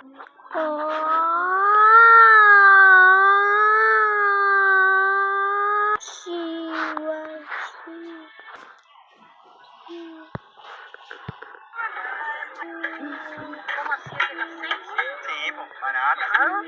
Como assim aqui na frente? Sim, pô, barata. Ah.